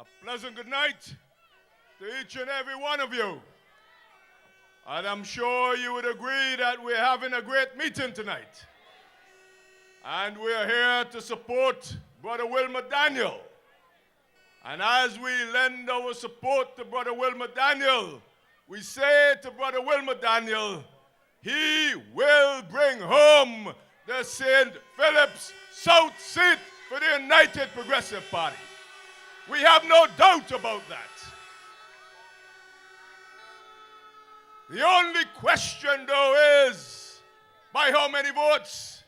A pleasant good night to each and every one of you. And I'm sure you would agree that we're having a great meeting tonight. And we're here to support Brother Wilmer Daniel. And as we lend our support to Brother Wilmer Daniel, we say to Brother Wilmer Daniel, he will bring home the St. Philip's South seat for the United Progressive Party. We have no doubt about that. The only question, though, is by how many votes?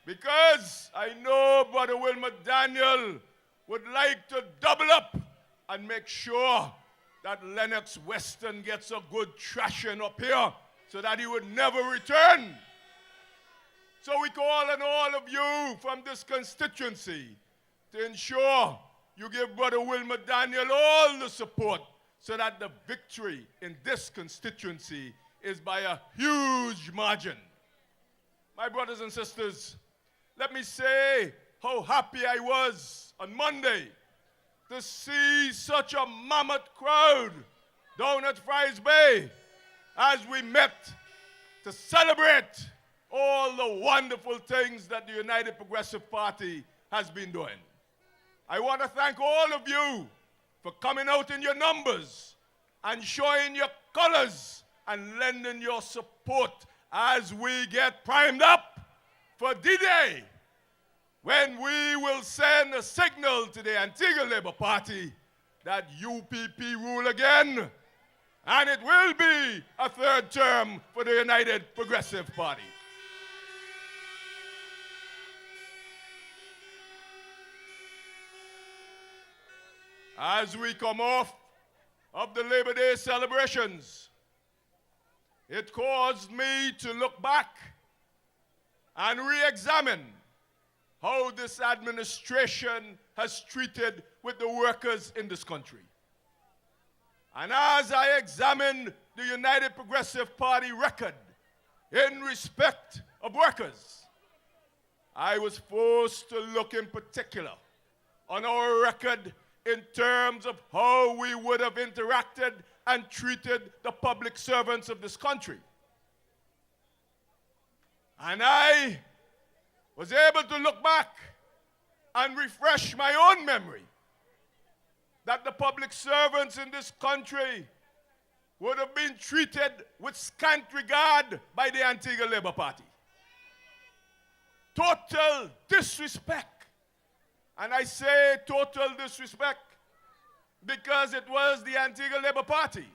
Because I know Brother Wilmer Daniel would like to double up and make sure that Lennox Western gets a good thrashing up here so that he would never return. So we call on all of you from this constituency to ensure you give Brother Wilmer Daniel all the support so that the victory in this constituency is by a huge margin. My brothers and sisters, let me say how happy I was on Monday to see such a mammoth crowd down at Fries Bay as we met to celebrate all the wonderful things that the United Progressive Party has been doing. I want to thank all of you for coming out in your numbers and showing your colors and lending your support as we get primed up for D-Day, when we will send a signal to the Antigua Labour Party that UPP rule again, and it will be a third term for the United Progressive Party. As we come off of the Labor Day celebrations, it caused me to look back and re-examine how this administration has treated with the workers in this country. And as I examined the United Progressive Party record in respect of workers, I was forced to look in particular on our record in terms of how we would have interacted and treated the public servants of this country. And I was able to look back and refresh my own memory that the public servants in this country would have been treated with scant regard by the Antigua Labour Party. Total disrespect. And I say total disrespect because it was the Antigua Labour Party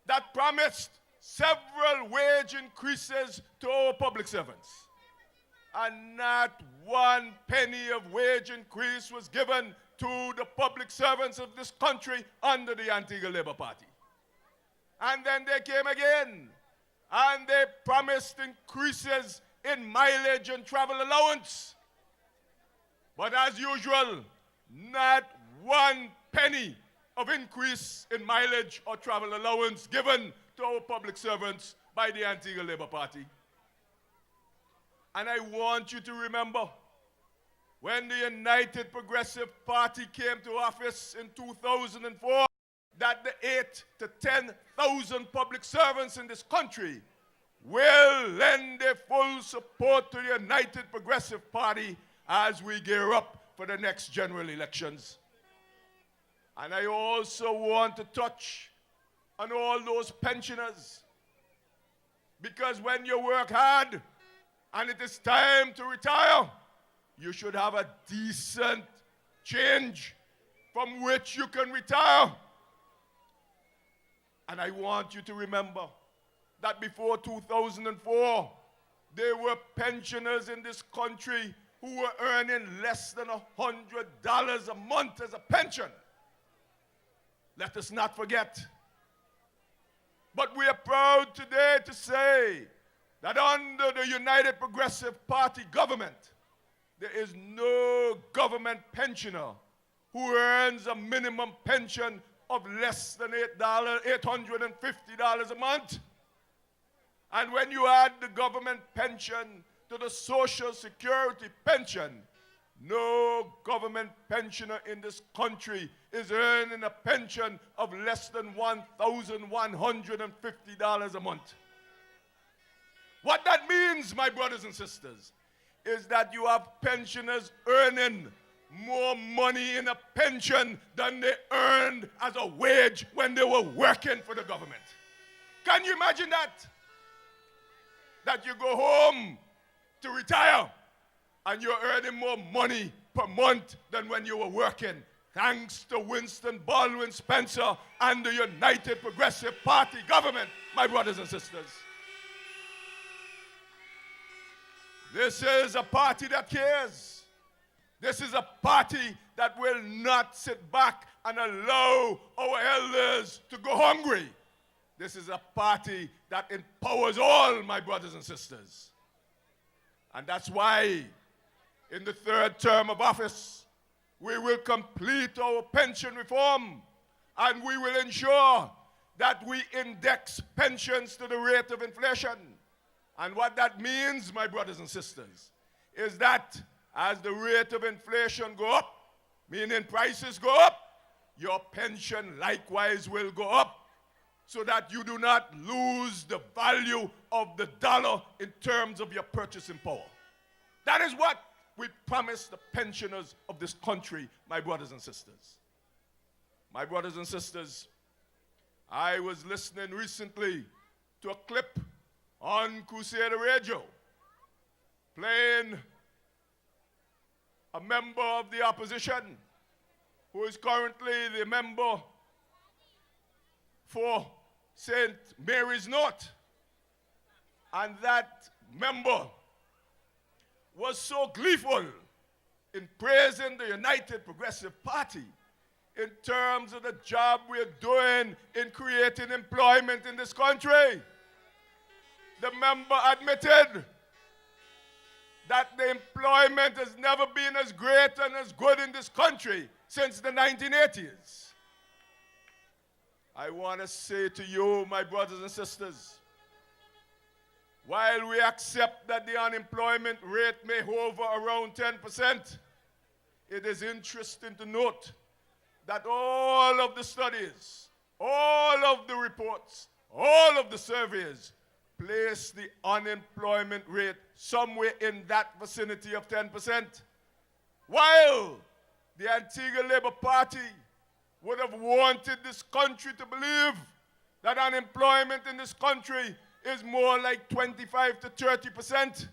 that promised several wage increases to our public servants. And not one penny of wage increase was given to the public servants of this country under the Antigua Labour Party. And then they came again, and they promised increases in mileage and travel allowance. But as usual, not one penny of increase in mileage or travel allowance given to our public servants by the Antigua Labour Party. And I want you to remember, when the United Progressive Party came to office in 2004, that the 8,000 to 10,000 public servants in this country will lend their full support to the United Progressive Party as we gear up for the next general elections. And I also want to touch on all those pensioners, because when you work hard and it is time to retire, you should have a decent change from which you can retire. And I want you to remember that before 2004, there were pensioners in this country who were earning less than $100 a month as a pension. Let us not forget. But we are proud today to say that under the United Progressive Party government, there is no government pensioner who earns a minimum pension of less than $850 a month. And when you add the government pension to the Social Security pension, No government pensioner in this country is earning a pension of less than $1,150 a month. What that means, my brothers and sisters, is that you have pensioners earning more money in a pension than they earned as a wage when they were working for the government. Can you imagine that? That you go home to retire and you're earning more money per month than when you were working, thanks to Winston Baldwin Spencer and the United Progressive Party government, my brothers and sisters. This is a party that cares. This is a party that will not sit back and allow our elders to go hungry. This is a party that empowers all, my brothers and sisters. And that's why in the third term of office, we will complete our pension reform, and we will ensure that we index pensions to the rate of inflation. And what that means, my brothers and sisters, is that as the rate of inflation go up, meaning prices go up, your pension likewise will go up, so that you do not lose the value of the dollar in terms of your purchasing power. That is what we promise the pensioners of this country, my brothers and sisters. My brothers and sisters, I was listening recently to a clip on Crusader Radio playing a member of the opposition who is currently the member for St. Mary's North. And that member was so gleeful in praising the United Progressive Party in terms of the job we're doing in creating employment in this country. The member admitted that the employment has never been as great and as good in this country since the 1980s. I want to say to you, my brothers and sisters, while we accept that the unemployment rate may hover around 10%, it is interesting to note that all of the studies, all of the reports, all of the surveys place the unemployment rate somewhere in that vicinity of 10%. While the Antigua Labour Party would have wanted this country to believe that unemployment in this country is more like 25 to 30%.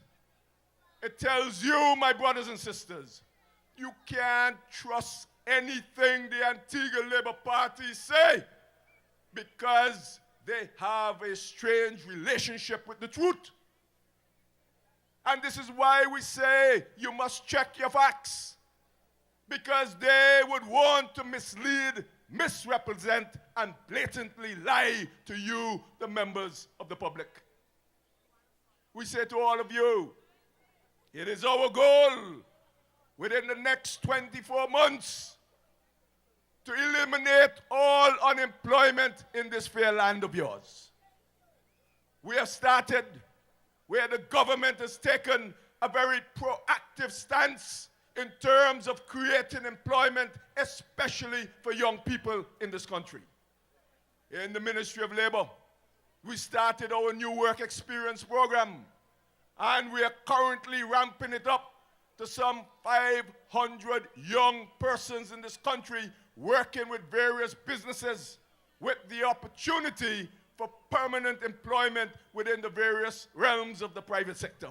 It tells you, my brothers and sisters, you can't trust anything the Antigua Labour Party say because they have a strange relationship with the truth. And this is why we say you must check your facts, because they would want to mislead, misrepresent, and blatantly lie to you, the members of the public. We say to all of you, it is our goal within the next 24 months to eliminate all unemployment in this fair land of yours. We have started where the government has taken a very proactive stance in terms of creating employment, especially for young people in this country. In the Ministry of Labor, we started our new work experience program, and we are currently ramping it up to some 500 young persons in this country working with various businesses with the opportunity for permanent employment within the various realms of the private sector.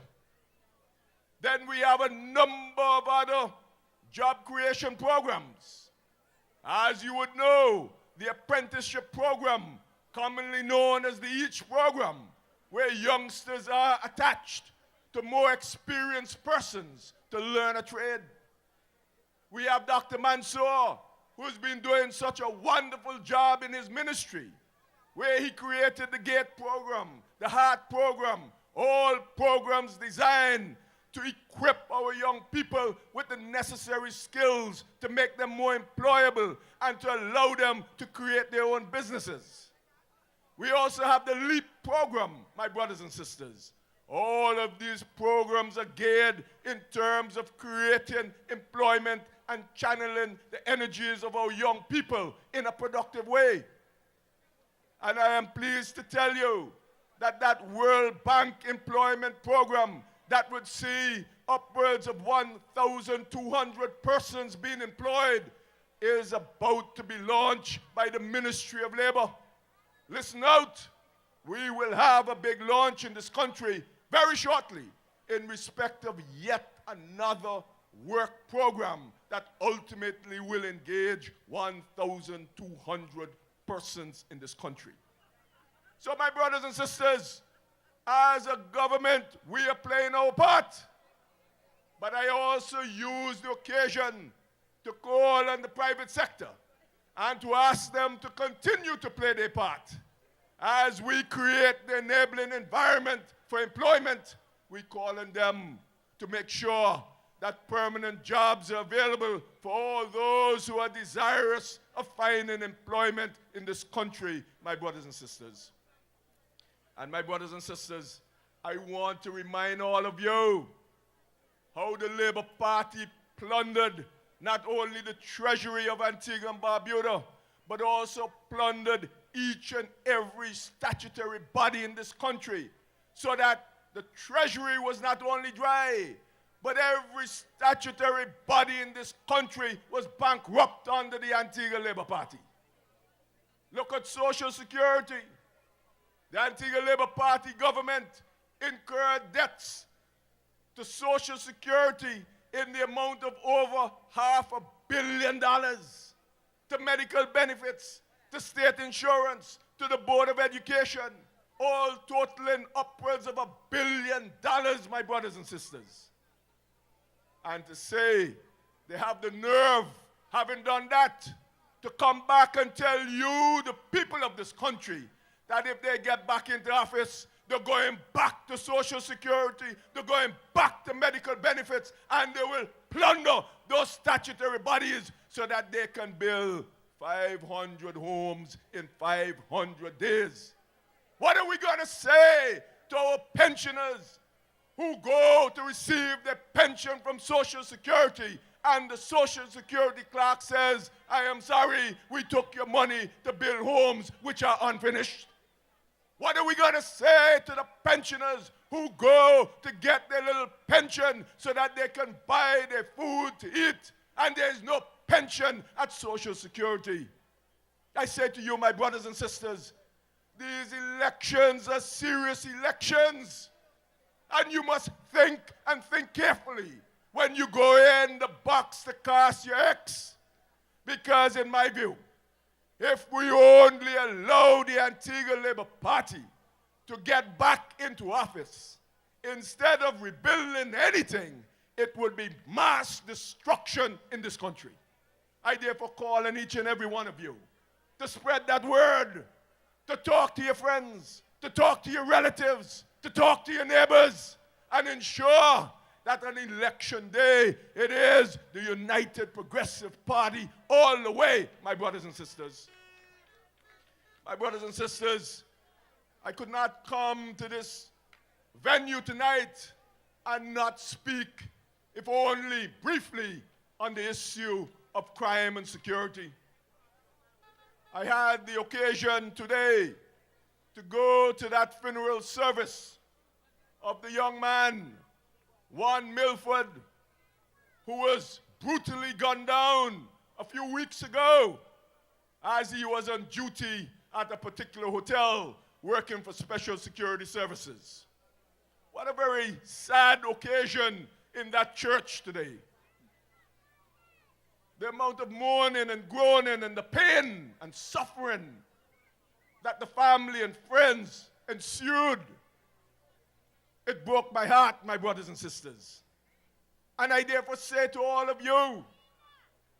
Then we have a number of other job creation programs. As you would know, the apprenticeship program, commonly known as the EACH program, where youngsters are attached to more experienced persons to learn a trade. We have Dr. Mansour, who's been doing such a wonderful job in his ministry, where he created the GATE program, the HEART program, all programs designed to equip our young people with the necessary skills to make them more employable and to allow them to create their own businesses. We also have the LEAP program, my brothers and sisters, All of these programs are geared in terms of creating employment and channeling the energies of our young people in a productive way. And I am pleased to tell you that that World Bank employment program that would see upwards of 1,200 persons being employed is about to be launched by the Ministry of Labor. Listen out, we will have a big launch in this country very shortly in respect of yet another work program that ultimately will engage 1,200 persons in this country. So my brothers and sisters, as a government, we are playing our part. But I also use the occasion to call on the private sector and to ask them to continue to play their part. As we create the enabling environment for employment, we call on them to make sure that permanent jobs are available for all those who are desirous of finding employment in this country, my brothers and sisters. And my brothers and sisters, I want to remind all of you how the Labour Party plundered not only the treasury of Antigua and Barbuda, but also plundered each and every statutory body in this country, so that the treasury was not only dry, but every statutory body in this country was bankrupt under the Antigua Labour Party. Look at Social Security. The Antigua Labour Party government incurred debts to Social Security in the amount of over $500 million, to medical benefits, to state insurance, to the Board of Education, all totaling upwards of $1 billion, my brothers and sisters. And to say they have the nerve, having done that, to come back and tell you, the people of this country, that if they get back into office, they're going back to Social Security, they're going back to medical benefits, and they will plunder those statutory bodies so that they can build 500 homes in 500 days. What are we going to say to our pensioners who go to receive their pension from Social Security, and the Social Security clerk says, I am sorry, we took your money to build homes which are unfinished? What are we going to say to the pensioners who go to get their little pension so that they can buy their food to eat, and there's no pension at Social Security? I say to you, my brothers and sisters, these elections are serious elections, and you must think and think carefully when you go in the box to cast your X. Because in my view, if we only allow the Antigua Labour Party to get back into office, instead of rebuilding anything, it would be mass destruction in this country. I therefore call on each and every one of you to spread that word, to talk to your friends, to talk to your relatives, to talk to your neighbors, and ensure that on election day, it is the United Progressive Party all the way, my brothers and sisters. My brothers and sisters, I could not come to this venue tonight and not speak, if only briefly, on the issue of crime and security. I had the occasion today to go to that funeral service of the young man, Juan Milford, who was brutally gunned down a few weeks ago as he was on duty at a particular hotel working for Special Security Services. What a very sad occasion in that church today. The amount of mourning and groaning and the pain and suffering that the family and friends ensued, it broke my heart, my brothers and sisters. And I therefore say to all of you,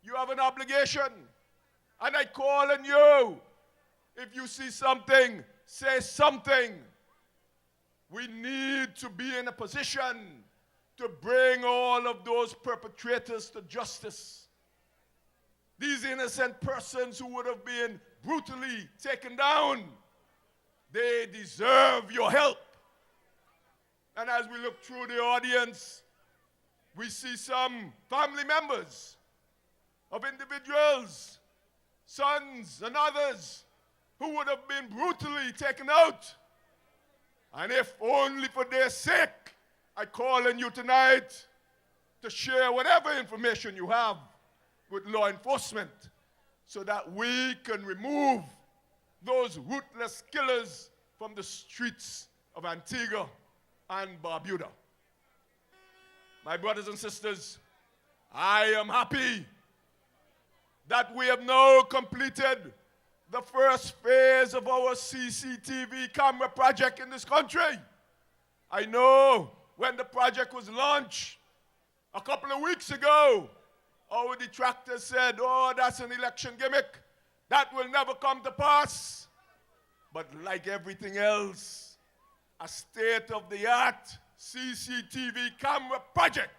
you have an obligation, and I call on you, if you see something, say something. We need to be in a position to bring all of those perpetrators to justice. These innocent persons who would have been brutally taken down, they deserve your help. And as we look through the audience, we see some family members of individuals, sons and others, who would have been brutally taken out. And if only for their sake, I call on you tonight to share whatever information you have with law enforcement so that we can remove those ruthless killers from the streets of Antigua and Barbuda. My brothers and sisters, I am happy that we have now completed the first phase of our CCTV camera project in this country. I know when the project was launched a couple of weeks ago, our detractors said, oh, that's an election gimmick. That will never come to pass. But like everything else, a state-of-the-art CCTV camera project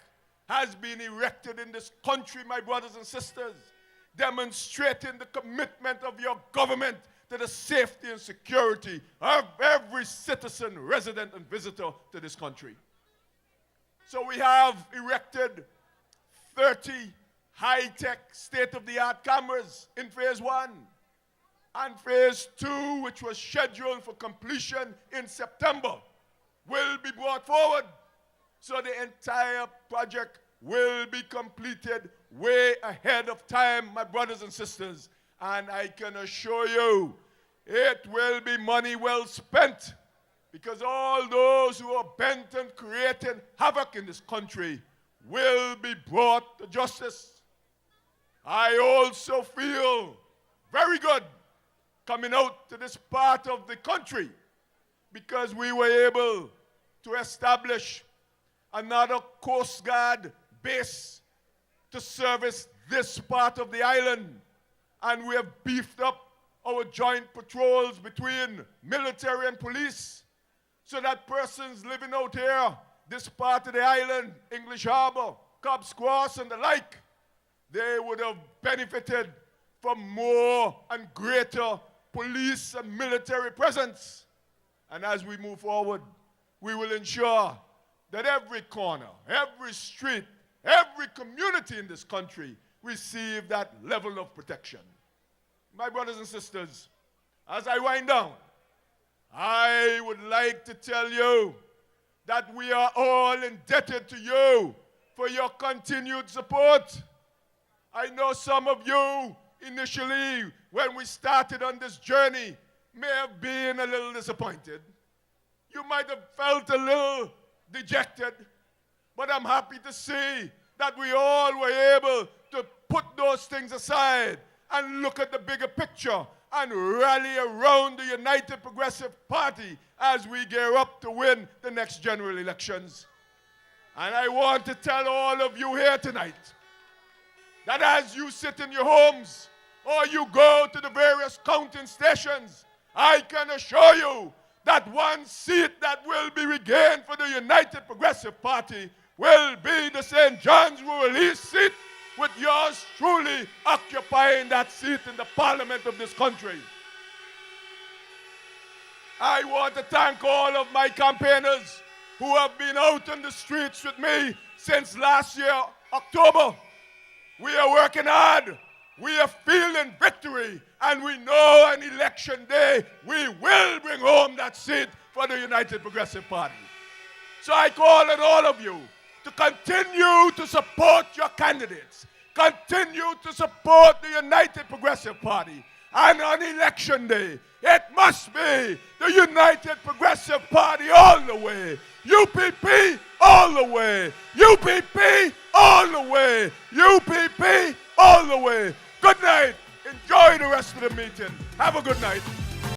has been erected in this country, my brothers and sisters, demonstrating the commitment of your government to the safety and security of every citizen, resident, and visitor to this country. So we have erected 30 high-tech, state-of-the-art cameras in phase 1. And phase 2, which was scheduled for completion in September, will be brought forward. So the entire project will be completed way ahead of time, my brothers and sisters. And I can assure you, it will be money well spent, because all those who are bent on creating havoc in this country will be brought to justice. I also feel very good coming out to this part of the country because we were able to establish another Coast Guard base to service this part of the island. And we have beefed up our joint patrols between military and police so that persons living out here, this part of the island, English Harbor, Cobb's Cross, and the like, they would have benefited from more and greater police and military presence. And as we move forward, we will ensure that every corner, every street, every community in this country receive that level of protection. My brothers and sisters, as I wind down, I would like to tell you that we are all indebted to you for your continued support. I know some of you initially, when we started on this journey, may have been a little disappointed. You might have felt a little dejected, but I'm happy to see that we all were able to put those things aside and look at the bigger picture and rally around the United Progressive Party as we gear up to win the next general elections. And I want to tell all of you here tonight that as you sit in your homes or you go to the various counting stations, I can assure you that one seat that will be regained for the United Progressive Party will be the St. John's Rural East seat, with yours truly occupying that seat in the parliament of this country. I want to thank all of my campaigners who have been out on the streets with me since last year, October. We are working hard. We are feeling victory. And we know on election day, we will bring home that seat for the United Progressive Party. So I call on all of you to continue to support your candidates. Continue to support the United Progressive Party. And on election day, it must be the United Progressive Party all the way. UPP all the way. UPP all the way. UPP all the way. Good night. Enjoy the rest of the meeting. Have a good night.